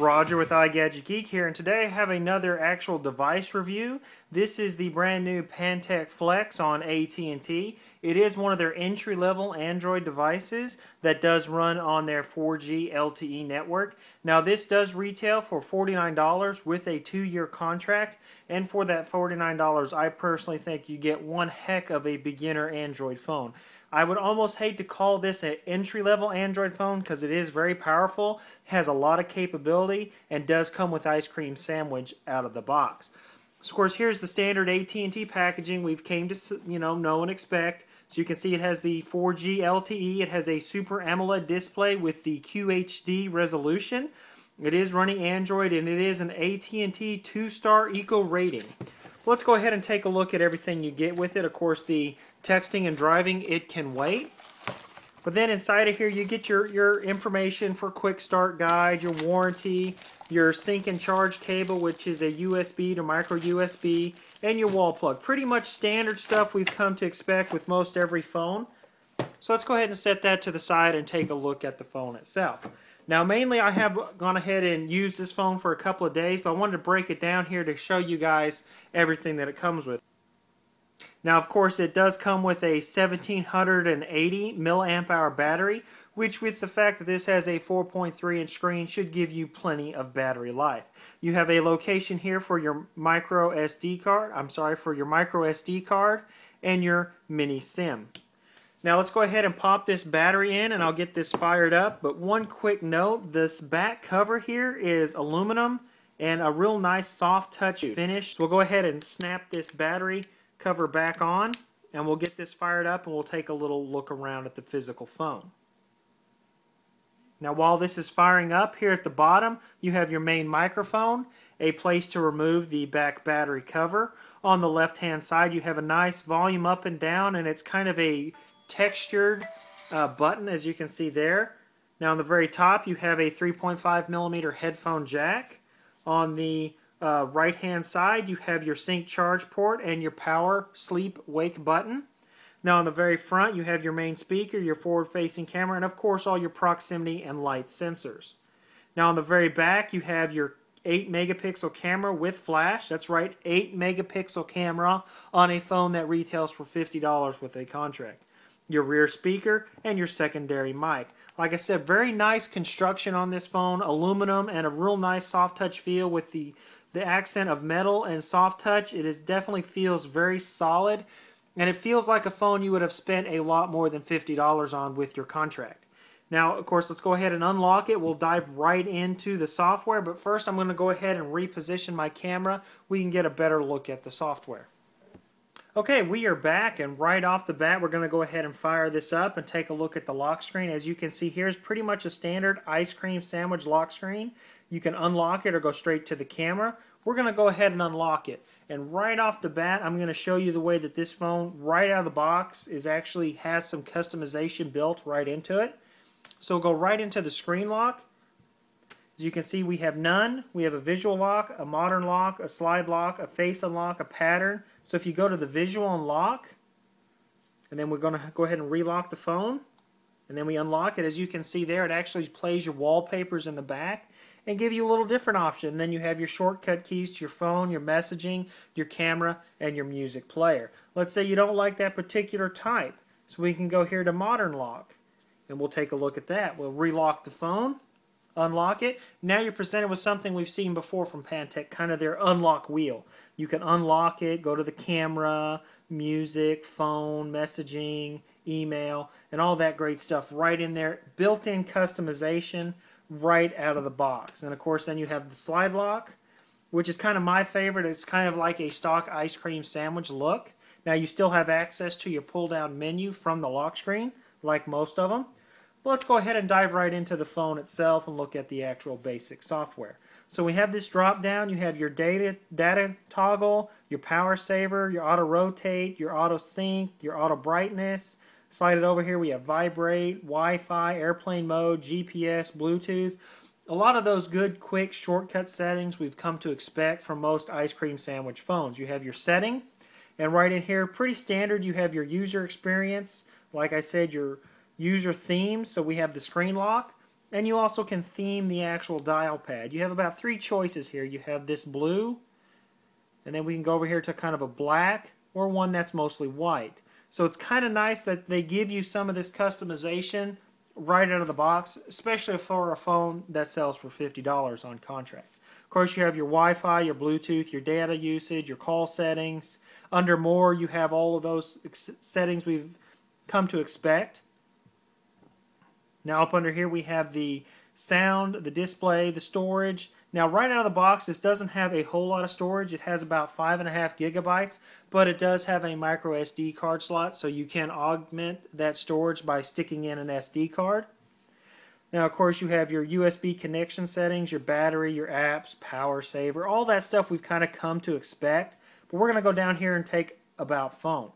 Roger with iGadgetGeek here, and today I have another actual device review. This is the brand new Pantech Flex on AT&T. It is one of their entry-level Android devices that does run on their 4G LTE network. Now this does retail for $49 with a 2-year contract, and for that $49 I personally think you get one heck of a beginner Android phone. I would almost hate to call this an entry-level Android phone because it is very powerful, has a lot of capability, and does come with ice cream sandwich out of the box. So of course here's the standard AT&T packaging we've came to know and expect. So you can see it has the 4G LTE, it has a Super AMOLED display with the QHD resolution. It is running Android, and it is an AT&T 2-star Eco rating. Let's go ahead and take a look at everything you get with it. Of course, the texting and driving, it can wait. But then inside of here, you get your information for quick start guide, your warranty, your sync and charge cable, which is a USB to micro USB, and your wall plug. Pretty much standard stuff we've come to expect with most every phone. So let's go ahead and set that to the side and take a look at the phone itself. Now mainly I have gone ahead and used this phone for a couple of days, but I wanted to break it down here to show you guys everything that it comes with. Now of course it does come with a 1780 milliamp hour battery, which with the fact that this has a 4.3 inch screen should give you plenty of battery life. You have a location here for your micro SD card and your mini SIM. Now let's go ahead and pop this battery in and I'll get this fired up. But one quick note, this back cover here is aluminum and a real nice soft touch finish. So we'll go ahead and snap this battery cover back on and we'll get this fired up and we'll take a little look around at the physical phone. Now while this is firing up, here at the bottom you have your main microphone, a place to remove the back battery cover. On the left hand side you have a nice volume up and down, and it's kind of a textured button, as you can see there. Now on the very top you have a 3.5mm headphone jack. On the right hand side you have your sync charge port and your power sleep wake button. Now on the very front you have your main speaker, your forward facing camera, and of course all your proximity and light sensors. Now on the very back you have your 8 megapixel camera with flash. That's right, 8 megapixel camera on a phone that retails for $50 with a contract. Your rear speaker, and your secondary mic. Like I said, very nice construction on this phone, aluminum and a real nice soft touch feel with the accent of metal and soft touch. It definitely feels very solid, and it feels like a phone you would have spent a lot more than $50 on with your contract. Now, of course, let's go ahead and unlock it. We'll dive right into the software, but first I'm going to go ahead and reposition my camera. We can get a better look at the software. Okay, we are back, and right off the bat we're going to go ahead and fire this up and take a look at the lock screen. As you can see, here's pretty much a standard ice cream sandwich lock screen. You can unlock it or go straight to the camera. We're going to go ahead and unlock it, and right off the bat I'm going to show you the way that this phone right out of the box actually has some customization built right into it. So we'll go right into the screen lock. As you can see, we have none. We have a visual lock, a modern lock, a slide lock, a face unlock, a pattern. So if you go to the visual unlock, and then we're going to go ahead and relock the phone, and then we unlock it, as you can see there, it actually plays your wallpapers in the back and give you a little different option. And then you have your shortcut keys to your phone, your messaging, your camera, and your music player. Let's say you don't like that particular type, so we can go here to modern lock, and we'll take a look at that. We'll relock the phone, unlock it. Now you're presented with something we've seen before from Pantech, kind of their unlock wheel. You can unlock it, go to the camera, music, phone, messaging, email, and all that great stuff right in there. Built-in customization right out of the box. And of course then you have the slide lock, which is kind of my favorite. It's kind of like a stock ice cream sandwich look. Now you still have access to your pull-down menu from the lock screen, like most of them. But let's go ahead and dive right into the phone itself and look at the actual basic software. So we have this drop down. You have your data toggle, your power saver, your auto rotate, your auto sync, your auto brightness. Slide it over here, we have vibrate, Wi-Fi, airplane mode, GPS, Bluetooth. A lot of those good quick shortcut settings we've come to expect from most ice cream sandwich phones. You have your setting, and right in here, pretty standard, you have your user experience. Like I said, your user themes. So we have the screen lock. And you also can theme the actual dial pad. You have about 3 choices here. You have this blue, and then we can go over here to kind of a black, or one that's mostly white. So it's kind of nice that they give you some of this customization right out of the box, especially for a phone that sells for $50 on contract. Of course, you have your Wi-Fi, your Bluetooth, your data usage, your call settings. Under More, you have all of those settings we've come to expect. Now up under here we have the sound, the display, the storage. Now right out of the box, this doesn't have a whole lot of storage. It has about 5.5 gigabytes, but it does have a micro SD card slot, so you can augment that storage by sticking in an SD card. Now of course you have your USB connection settings, your battery, your apps, power saver, all that stuff we've kind of come to expect. But we're going to go down here and take About Phone.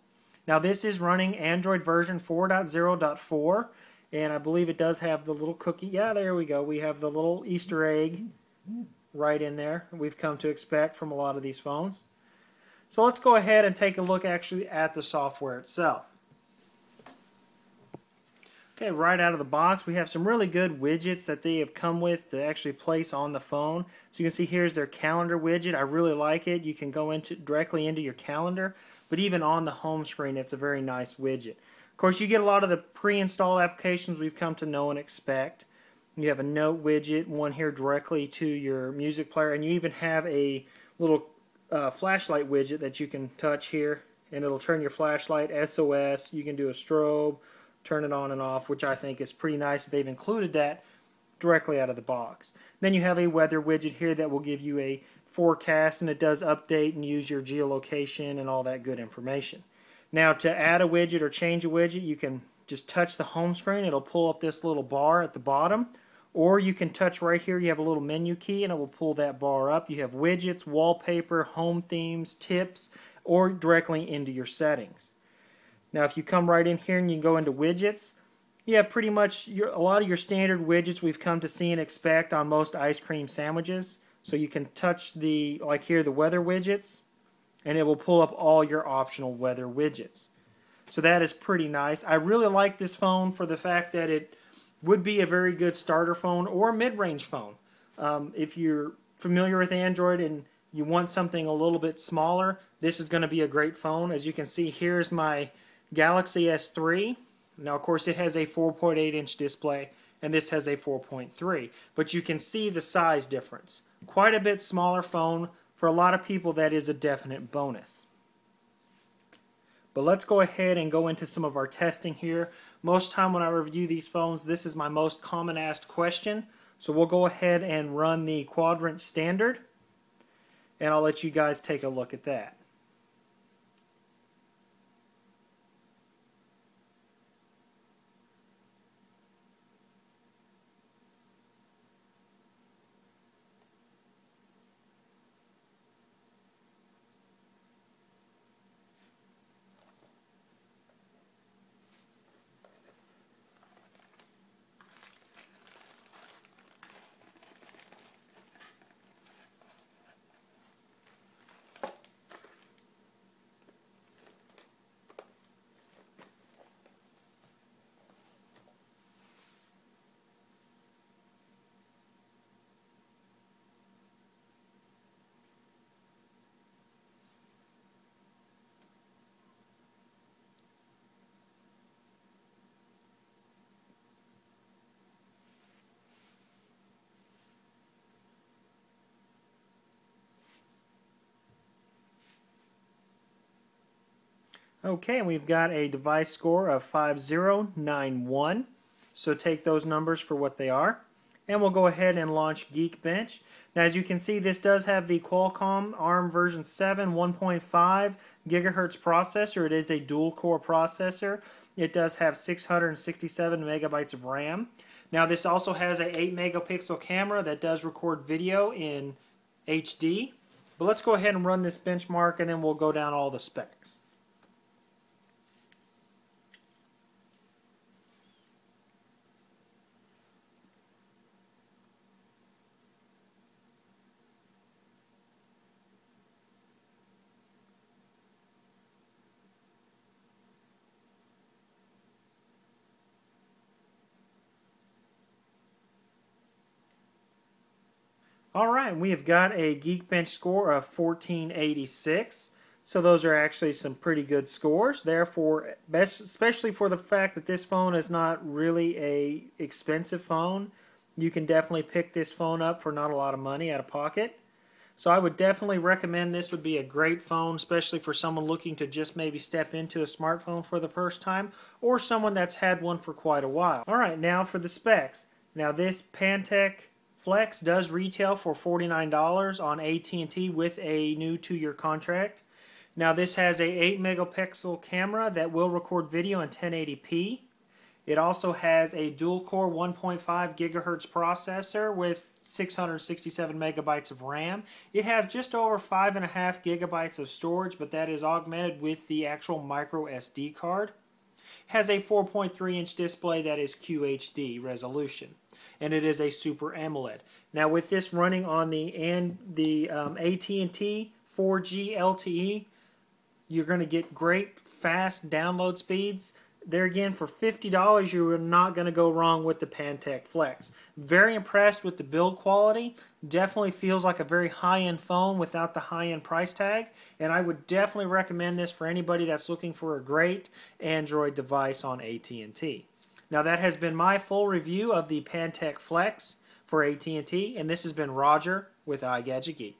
Now this is running Android version 4.0.4. And I believe it does have the little cookie. Yeah, there we go. We have the little Easter egg right in there we've come to expect from a lot of these phones. So let's go ahead and take a look actually at the software itself. Okay, right out of the box we have some really good widgets that they have come with to actually place on the phone. So you can see here's their calendar widget. I really like it. You can go directly into your calendar, but even on the home screen it's a very nice widget. Of course, you get a lot of the pre-installed applications we've come to know and expect. You have a note widget, one here directly to your music player, and you even have a little flashlight widget that you can touch here, and it'll turn your flashlight SOS. You can do a strobe, turn it on and off, which I think is pretty nice that they've included that directly out of the box. Then you have a weather widget here that will give you a forecast, and it does update and use your geolocation and all that good information. Now to add a widget or change a widget, you can just touch the home screen. It'll pull up this little bar at the bottom. Or you can touch right here. You have a little menu key and it will pull that bar up. You have widgets, wallpaper, home themes, tips, or directly into your settings. Now if you come right in here and you go into widgets, you have pretty much a lot of your standard widgets we've come to see and expect on most ice cream sandwiches. So you can touch the, like here, the weather widgets, and it will pull up all your optional weather widgets. So that is pretty nice. I really like this phone for the fact that it would be a very good starter phone or a mid-range phone. If you're familiar with Android and you want something a little bit smaller, this is going to be a great phone. As you can see, here's my Galaxy S3. Now, of course, it has a 4.8-inch display, and this has a 4.3. But you can see the size difference. Quite a bit smaller phone. For a lot of people, that is a definite bonus. But let's go ahead and go into some of our testing here. Most time when I review these phones, this is my most common asked question. So we'll go ahead and run the quadrant standard, and I'll let you guys take a look at that. Okay, and we've got a device score of 5091. So take those numbers for what they are. And we'll go ahead and launch Geekbench. Now, as you can see, this does have the Qualcomm ARM version 7 1.5 gigahertz processor. It is a dual-core processor. It does have 667 megabytes of RAM. Now, this also has a 8 megapixel camera that does record video in HD. But let's go ahead and run this benchmark, and then we'll go down all the specs. Alright, we have got a Geekbench score of 1486. So those are actually some pretty good scores. Therefore, especially for the fact that this phone is not really a expensive phone, you can definitely pick this phone up for not a lot of money out of pocket. So I would definitely recommend this would be a great phone, especially for someone looking to just maybe step into a smartphone for the first time, or someone that's had one for quite a while. Alright, now for the specs. Now this Pantech Flex does retail for $49 on AT&T with a new 2-year contract. Now this has a 8 megapixel camera that will record video in 1080p. It also has a dual-core 1.5 gigahertz processor with 667 megabytes of RAM. It has just over 5.5 gigabytes of storage, but that is augmented with the actual micro SD card. It has a 4.3-inch display that is QHD resolution, and it is a Super AMOLED. Now with this running on the AT&T 4G LTE, you're going to get great fast download speeds. There again, for $50, you are not going to go wrong with the Pantech Flex. Very impressed with the build quality. Definitely feels like a very high-end phone without the high-end price tag. And I would definitely recommend this for anybody that's looking for a great Android device on AT&T. Now that has been my full review of the Pantech Flex for AT&T, and this has been Roger with iGadgetGeek.